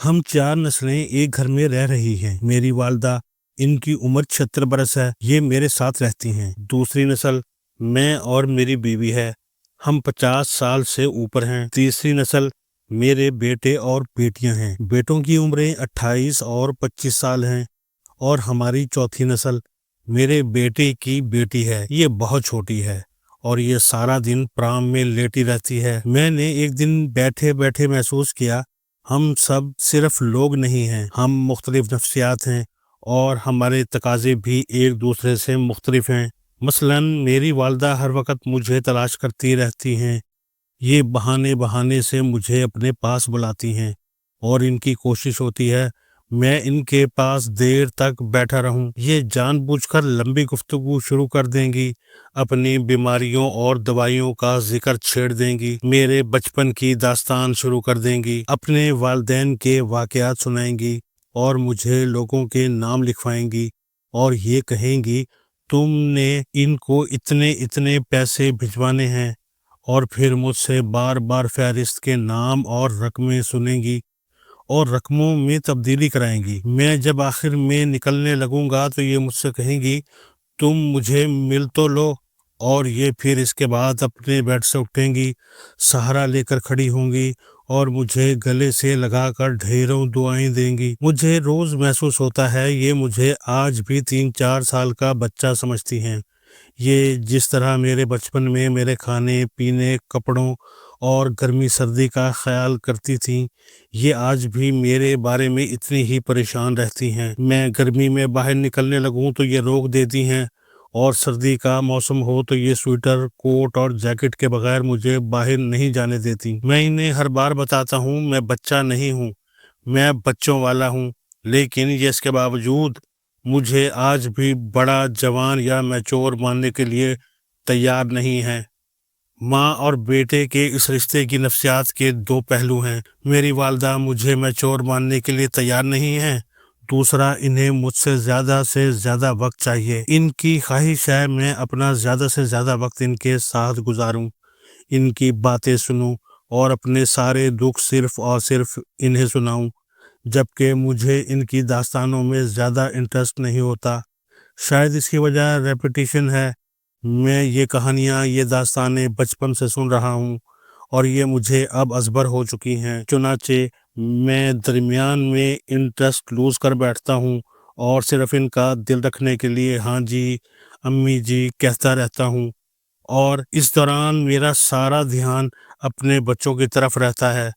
ہم 4 نسلیں ایک گھر میں رہ رہی ہیں۔ میری والدہ، ان کی عمر 76 برس ہے، یہ میرے ساتھ رہتی ہیں۔ دوسری نسل میں اور میری بیوی ہے، ہم 50 سال سے اوپر ہیں۔ تیسری نسل میرے بیٹے اور بیٹیاں ہیں، بیٹوں کی عمریں 28 اور 25 سال ہیں، اور ہماری چوتھی نسل میرے بیٹے کی بیٹی ہے، یہ بہت چھوٹی ہے اور یہ سارا دن پرام میں لیٹی رہتی ہے۔ میں نے ایک دن بیٹھے بیٹھے محسوس کیا، ہم سب صرف لوگ نہیں ہیں، ہم مختلف نفسیات ہیں اور ہمارے تقاضے بھی ایک دوسرے سے مختلف ہیں۔ مثلاً میری والدہ ہر وقت مجھے تلاش کرتی رہتی ہیں، یہ بہانے سے مجھے اپنے پاس بلاتی ہیں اور ان کی کوشش ہوتی ہے میں ان کے پاس دیر تک بیٹھا رہوں۔ یہ جان بوجھ کر لمبی گفتگو شروع کر دیں گی، اپنی بیماریوں اور دوائیوں کا ذکر چھیڑ دیں گی، میرے بچپن کی داستان شروع کر دیں گی، اپنے والدین کے واقعات سنائیں گی اور مجھے لوگوں کے نام لکھوائیں گی اور یہ کہیں گی تم نے ان کو اتنے پیسے بھجوانے ہیں، اور پھر مجھ سے بار بار فہرست کے نام اور رقمیں سنیں گی اور رقموں میں تبدیلی کرائیں گی۔ میں جب آخر میں نکلنے لگوں گا تو یہ مجھ سے کہیں گی تم مجھے مل تو لو، اور یہ پھر اس کے بعد اپنے بیڈ سے اٹھیں گی، سہارا لے کر کھڑی ہوں گی اور مجھے گلے سے لگا کر ڈھیروں دعائیں دیں گی۔ مجھے روز محسوس ہوتا ہے یہ مجھے آج بھی 3-4 سال کا بچہ سمجھتی ہیں۔ یہ جس طرح میرے بچپن میں میرے کھانے پینے، کپڑوں اور گرمی سردی کا خیال کرتی تھیں، یہ آج بھی میرے بارے میں اتنی ہی پریشان رہتی ہیں۔ میں گرمی میں باہر نکلنے لگوں تو یہ روک دیتی ہیں، اور سردی کا موسم ہو تو یہ سویٹر، کوٹ اور جیکٹ کے بغیر مجھے باہر نہیں جانے دیتی۔ میں انہیں ہر بار بتاتا ہوں میں بچہ نہیں ہوں، میں بچوں والا ہوں، لیکن یہ اس کے باوجود مجھے آج بھی بڑا، جوان یا میچور ماننے کے لیے تیار نہیں ہیں۔ ماں اور بیٹے کے اس رشتے کی نفسیات کے 2 پہلو ہیں۔ میری والدہ مجھے میچور ماننے کے لیے تیار نہیں ہیں، دوسرا انہیں مجھ سے زیادہ وقت چاہیے۔ ان کی خواہش ہے میں اپنا زیادہ سے زیادہ وقت ان کے ساتھ گزاروں، ان کی باتیں سنوں اور اپنے سارے دکھ صرف اور صرف انہیں سناؤں، جبکہ مجھے ان کی داستانوں میں زیادہ انٹرسٹ نہیں ہوتا۔ شاید اس کی وجہ ریپیٹیشن ہے، میں یہ کہانیاں، یہ داستانیں بچپن سے سن رہا ہوں اور یہ مجھے اب ازبر ہو چکی ہیں، چنانچہ میں درمیان میں انٹرسٹ لوز کر بیٹھتا ہوں اور صرف ان کا دل رکھنے کے لیے ہاں جی، امی جی کہتا رہتا ہوں، اور اس دوران میرا سارا دھیان اپنے بچوں کی طرف رہتا ہے۔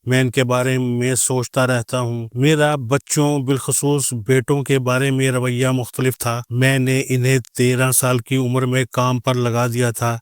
میں ان کے بارے میں سوچتا رہتا ہوں۔ میرا بچوں، بالخصوص بیٹوں کے بارے میں رویہ مختلف تھا۔ میں نے انہیں 13 سال کی عمر میں کام پر لگا دیا تھا۔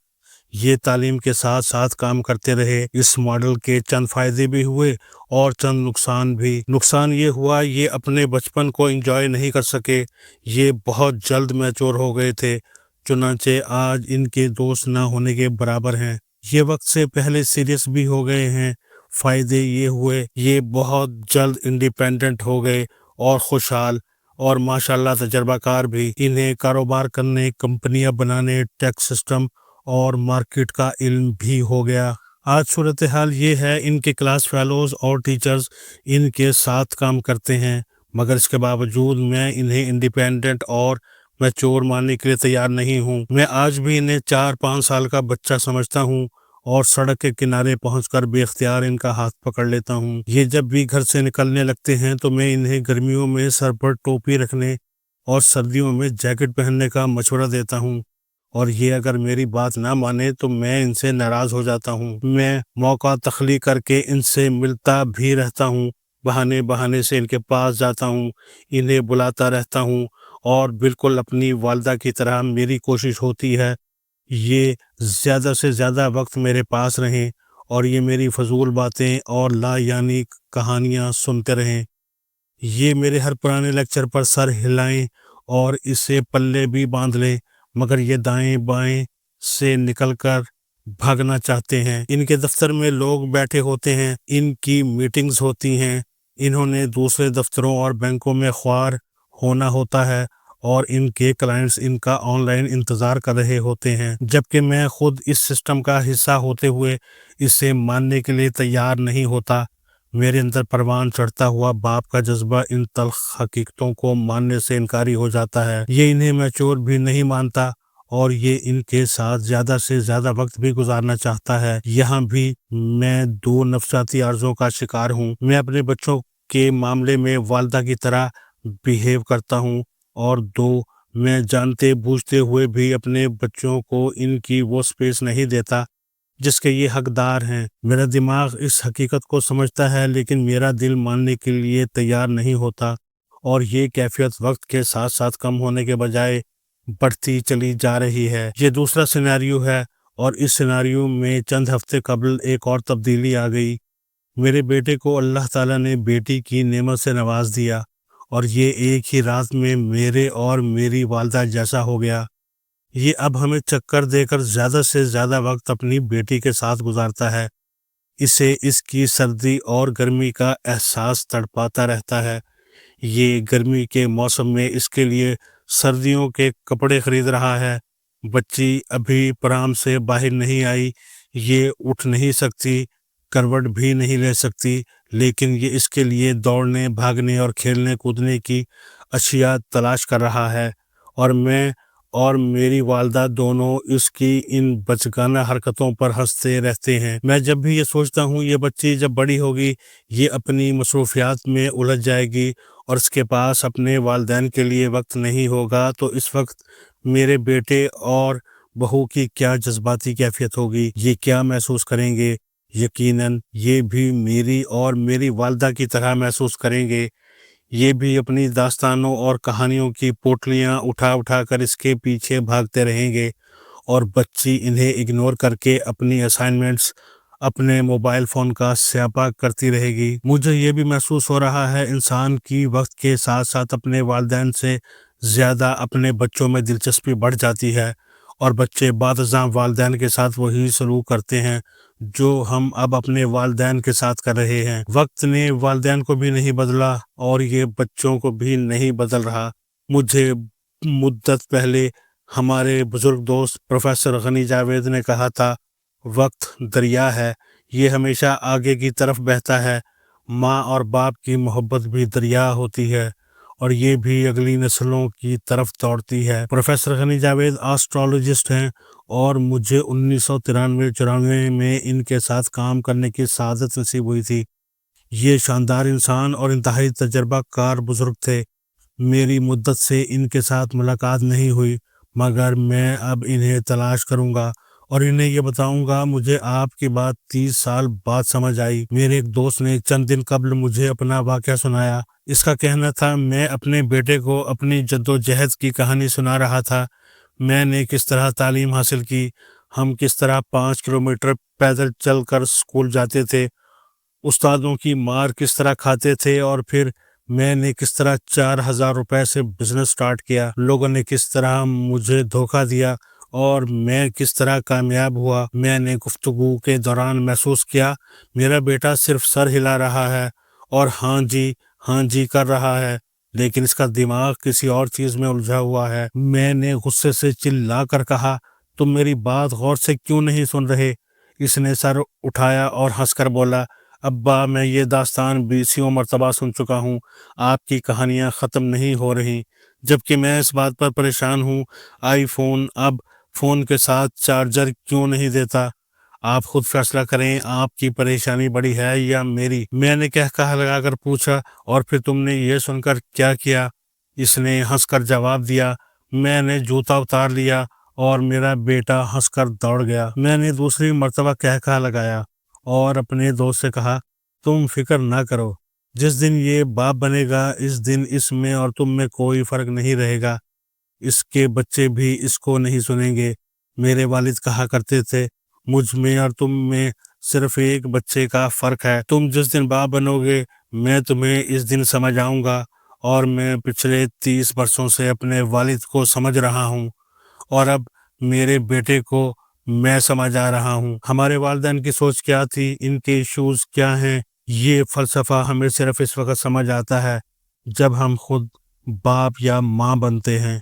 یہ تعلیم کے ساتھ ساتھ کام کرتے رہے۔ اس ماڈل کے چند فائدے بھی ہوئے اور چند نقصان بھی۔ نقصان یہ ہوا یہ اپنے بچپن کو انجوائے نہیں کر سکے، یہ بہت جلد میچور ہو گئے تھے، چنانچہ آج ان کے دوست نہ ہونے کے برابر ہیں۔ یہ وقت سے پہلے سیریس بھی ہو گئے ہیں۔ فائدے یہ ہوئے یہ بہت جلد انڈیپینڈنٹ ہو گئے اور خوشحال، اور ماشاءاللہ تجربہ کار بھی۔ انہیں کاروبار کرنے، کمپنیاں بنانے، ٹیکس سسٹم اور مارکیٹ کا علم بھی ہو گیا۔ آج صورتحال یہ ہے ان کے کلاس فیلوز اور ٹیچرز ان کے ساتھ کام کرتے ہیں، مگر اس کے باوجود میں انہیں انڈیپینڈنٹ اور میچور ماننے کے لیے تیار نہیں ہوں۔ میں آج بھی انہیں 4-5 سال کا بچہ سمجھتا ہوں اور سڑک کے کنارے پہنچ کر بے اختیار ان کا ہاتھ پکڑ لیتا ہوں۔ یہ جب بھی گھر سے نکلنے لگتے ہیں تو میں انہیں گرمیوں میں سر پر ٹوپی رکھنے اور سردیوں میں جیکٹ پہننے کا مشورہ دیتا ہوں، اور یہ اگر میری بات نہ مانے تو میں ان سے ناراض ہو جاتا ہوں۔ میں موقع تخلیق کر کے ان سے ملتا بھی رہتا ہوں، بہانے سے ان کے پاس جاتا ہوں، انہیں بلاتا رہتا ہوں، اور بالکل اپنی والدہ کی طرح میری کوشش ہوتی ہے یہ زیادہ سے زیادہ وقت میرے پاس رہیں اور یہ میری فضول باتیں اور لا یعنی کہانیاں سنتے رہیں۔ یہ میرے ہر پرانے لیکچر پر سر ہلائیں اور اسے پلے بھی باندھ لیں، مگر یہ دائیں بائیں سے نکل کر بھاگنا چاہتے ہیں۔ ان کے دفتر میں لوگ بیٹھے ہوتے ہیں، ان کی میٹنگز ہوتی ہیں، انہوں نے دوسرے دفتروں اور بینکوں میں خوار ہونا ہوتا ہے، اور ان کے کلائنٹس ان کا آن لائن انتظار کر رہے ہوتے ہیں، جبکہ میں خود اس سسٹم کا حصہ ہوتے ہوئے اسے ماننے کے لیے تیار نہیں ہوتا۔ میرے اندر پروان چڑھتا ہوا باپ کا جذبہ ان تلخ حقیقتوں کو ماننے سے انکاری ہو جاتا ہے۔ یہ انہیں میچور بھی نہیں مانتا اور یہ ان کے ساتھ زیادہ سے زیادہ وقت بھی گزارنا چاہتا ہے۔ یہاں بھی میں دو نفسیاتی عرضوں کا شکار ہوں۔ میں اپنے بچوں کے معاملے میں والدہ کی طرح بیہیو کرتا ہوں، اور دو، میں جانتے بوجھتے ہوئے بھی اپنے بچوں کو ان کی وہ سپیس نہیں دیتا جس کے یہ حقدار ہیں۔ میرا دماغ اس حقیقت کو سمجھتا ہے، لیکن میرا دل ماننے کے لیے تیار نہیں ہوتا، اور یہ کیفیت وقت کے ساتھ ساتھ کم ہونے کے بجائے بڑھتی چلی جا رہی ہے۔ یہ دوسرا سیناریو ہے، اور اس سیناریو میں چند ہفتے قبل ایک اور تبدیلی آ گئی۔ میرے بیٹے کو اللہ تعالیٰ نے بیٹی کی نعمت سے نواز دیا، اور یہ ایک ہی رات میں میرے اور میری والدہ جیسا ہو گیا۔ یہ اب ہمیں چکر دے کر زیادہ سے زیادہ وقت اپنی بیٹی کے ساتھ گزارتا ہے۔ اسے اس کی سردی اور گرمی کا احساس تڑپاتا رہتا ہے۔ یہ گرمی کے موسم میں اس کے لیے سردیوں کے کپڑے خرید رہا ہے۔ بچی ابھی پرام سے باہر نہیں آئی، یہ اٹھ نہیں سکتی، کروٹ بھی نہیں لے سکتی، لیکن یہ اس کے لیے دوڑنے، بھاگنے اور کھیلنے کودنے کی اشیاء تلاش کر رہا ہے، اور میں اور میری والدہ دونوں اس کی ان بچگانہ حرکتوں پر ہنستے رہتے ہیں۔ میں جب بھی یہ سوچتا ہوں یہ بچی جب بڑی ہوگی، یہ اپنی مصروفیات میں الجھ جائے گی اور اس کے پاس اپنے والدین کے لیے وقت نہیں ہوگا، تو اس وقت میرے بیٹے اور بہو کی کیا جذباتی کیفیت ہوگی، یہ کیا محسوس کریں گے۔ یقیناً یہ بھی میری اور میری والدہ کی طرح محسوس کریں گے۔ یہ بھی اپنی داستانوں اور کہانیوں کی پوٹلیاں اٹھا اٹھا کر اس کے پیچھے بھاگتے رہیں گے، اور بچی انہیں اگنور کر کے اپنی اسائنمنٹس اپنے موبائل فون کا سیاپا کرتی رہے گی۔ مجھے یہ بھی محسوس ہو رہا ہے انسان کی وقت کے ساتھ ساتھ اپنے والدین سے زیادہ اپنے بچوں میں دلچسپی بڑھ جاتی ہے، اور بچے بعد ازاں والدین کے ساتھ وہی سلوک کرتے ہیں جو ہم اب اپنے والدین کے ساتھ کر رہے ہیں۔ وقت نے والدین کو بھی نہیں بدلا، اور یہ بچوں کو بھی نہیں بدل رہا۔ مجھے مدت پہلے ہمارے بزرگ دوست پروفیسر غنی جاوید نے کہا تھا، وقت دریا ہے، یہ ہمیشہ آگے کی طرف بہتا ہے۔ ماں اور باپ کی محبت بھی دریا ہوتی ہے، اور یہ بھی اگلی نسلوں کی طرف دوڑتی ہے۔ پروفیسر غنی جاوید آسٹرالوجسٹ ہیں، اور مجھے 1993-94 میں ان کے ساتھ کام کرنے کی سعادت نصیب ہوئی تھی۔ یہ شاندار انسان اور انتہائی تجربہ کار بزرگ تھے۔ میری مدت سے ان کے ساتھ ملاقات نہیں ہوئی، مگر میں اب انہیں تلاش کروں گا اور انہیں یہ بتاؤں گا مجھے آپ کی بات 30 سال بعد سمجھ آئی۔ میرے ایک دوست نے چند دن قبل مجھے اپنا واقعہ سنایا۔ اس کا کہنا تھا، میں اپنے بیٹے کو اپنی جدوجہد کی کہانی سنا رہا تھا۔ میں نے کس طرح تعلیم حاصل کی، ہم کس طرح 5 کلومیٹر پیدل چل کر اسکول جاتے تھے، استادوں کی مار کس طرح کھاتے تھے، اور پھر میں نے کس طرح 4000 روپے سے بزنس سٹارٹ کیا، لوگوں نے کس طرح مجھے دھوکہ دیا اور میں کس طرح کامیاب ہوا۔ میں نے گفتگو کے دوران محسوس کیا میرا بیٹا صرف سر ہلا رہا ہے اور ہاں جی کر رہا ہے، لیکن اس کا دماغ کسی اور چیز میں الجھا ہوا ہے۔ میں نے غصے سے چلا کر کہا، تم میری بات غور سے کیوں نہیں سن رہے؟ اس نے سر اٹھایا اور ہنس کر بولا، ابا میں یہ داستان 20 مرتبہ سن چکا ہوں، آپ کی کہانیاں ختم نہیں ہو رہی، جبکہ میں اس بات پر پریشان ہوں آئی فون اب فون کے ساتھ چارجر کیوں نہیں دیتا۔ آپ خود فیصلہ کریں، آپ کی پریشانی بڑی ہے یا میری؟ میں نے کہا لگا کر پوچھا، اور پھر تم نے یہ سن کر کیا کیا؟ اس نے ہنس کر جواب دیا، میں نے جوتا اتار لیا اور میرا بیٹا ہنس کر دوڑ گیا۔ میں نے دوسری مرتبہ کہا لگایا اور اپنے دوست سے کہا، تم فکر نہ کرو، جس دن یہ باپ بنے گا اس دن اس میں اور تم میں کوئی فرق نہیں رہے گا، اس کے بچے بھی اس کو نہیں سنیں گے۔ میرے والد کہا کرتے تھے، مجھ میں اور تم میں صرف ایک بچے کا فرق ہے، تم جس دن باپ بنو گے میں تمہیں اس دن سمجھ آؤں گا، اور میں پچھلے 30 برسوں سے اپنے والد کو سمجھ رہا ہوں، اور اب میرے بیٹے کو میں سمجھ آ رہا ہوں۔ ہمارے والدین کی سوچ کیا تھی، ان کے ایشوز کیا ہیں، یہ فلسفہ ہمیں صرف اس وقت سمجھ آتا ہے جب ہم خود باپ یا ماں بنتے ہیں۔